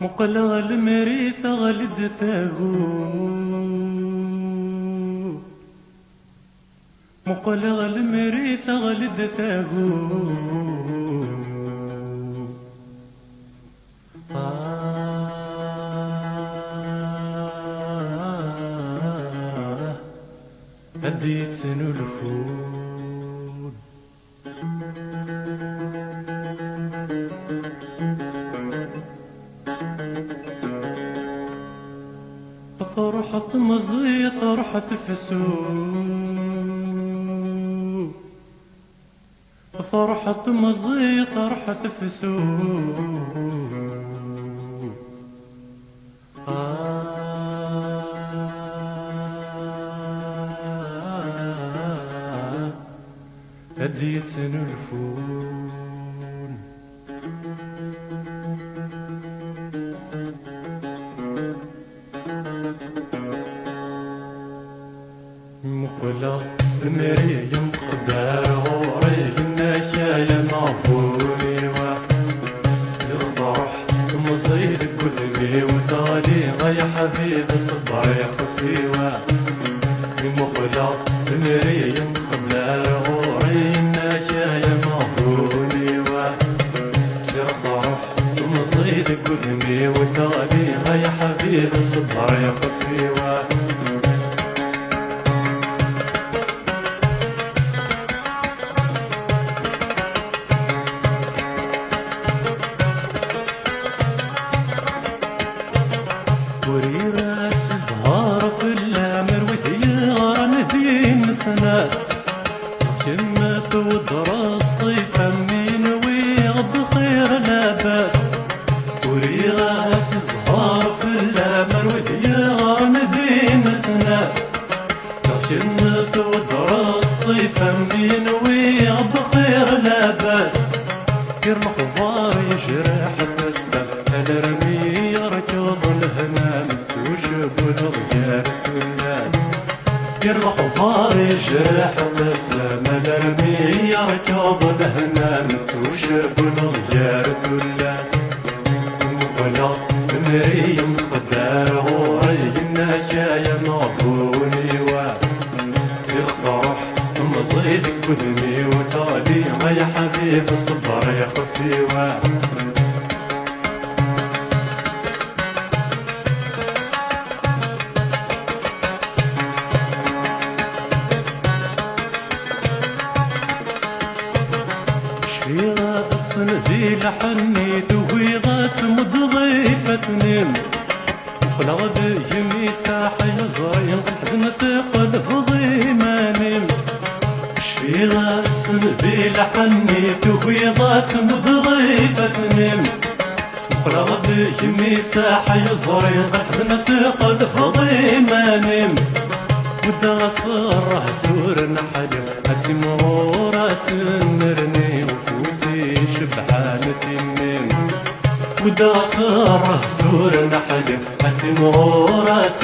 مقلغ المريث غلد ثاغو، مقلغ المريث غلد ثاغو. هديت الفول فرحة مزيط رحت فسوق، فرحة مزيط رحت فسوق. هديت الفول مقلغ المريم قدار غوري النشايا معفولي وزغفرح مصيد قذبي وتالي يا حبيب صبر يا خفيوة. مقلغ المريم قدار غوري النشايا معفولي وزغفرح مصيد قذبي وتالي يا حبيب صبر يا خفيوة. وري راس زهار في الامر وهي غرن دين سناس كما في ودرا الصيف مين ويغض خير لاباس. وري راس زهار في الامر وهي غرن دين سناس كما في ودرا الصيف مين ويغض خير لاباس. كير مخبار يجرح النسا الرمي يركض الهنا مفتوشب الغيار تلال. كير مخبار يجرح النسا الرمي يركض الهنا مفتوشب الغيار تلال. مقلغ مريم قدار غوري النشايا معبوني وزغ فرح مصيد كذني وتالي يا حبيب صبر يا خفيوة. شفي راس ذي لحنيت وهيضات مضغيف سنين مقلغ يمي ساحي زرين حزنت قلب ضيمانين. شفي راس ذي لحنيت وهيضات مضغيف سنين مقلغ يمي ساحي زرين حزنت قلب ضيمانين. ودا صره سور نحل هاتي مرورات نرني وفوسي شبحان تمين. ودا صره سور نحل هاتي مرورات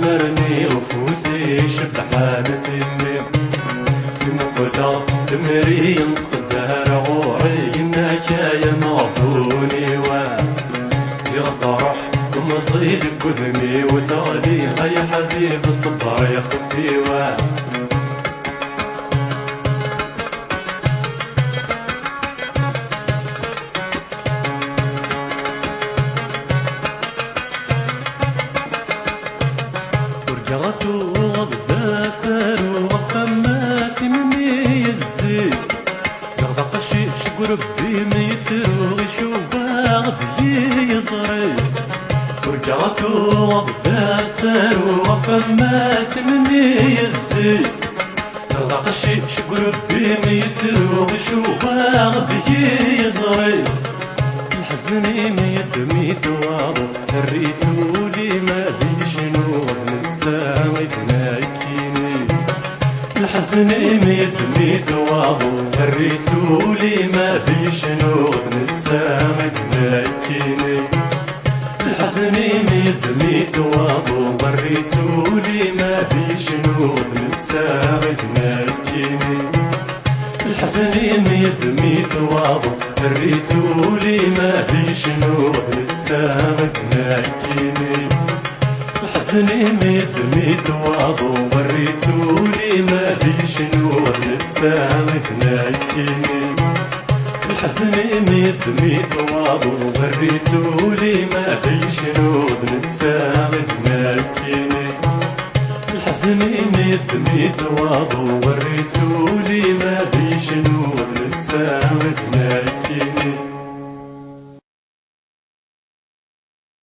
نرني وفوسي شبحان تمين. مقلغ مريم قدار غوري النشايا معفوني وزغ فرح مصيد كذني وتالي يا حبيب صبر يا خفيوة. ورجعت وغدا سار وفماس مني الزيت زغدق الشيش قربي ميترو يشوفا غدي يصري. ورجعت وغدا سار وفماس مني الزيت زغدق الشيش قربي ميترو يشوفا غدي يصري. الحزني ميدمي ثوابو الريتو لي ما في شنو نتساوي ناكيني. الحزني ميدمي ثوابو الريتو لي ما في شنو نتساوي ناكيني. الحزني ميت واضو وريتولي ما في شنود نتساعد ناكيني الحزني ميت واضو وريتولي ما في شنود نتساعد ناكيني الحزني ميت واضو وريتولي ما في شنود نتساعد ناكيني الحزني ميت واضو وريتولي ما في شنود نتساعد ناكيني الحزني ميت واضو وريتولي ما في شنود نتساعد ناكيني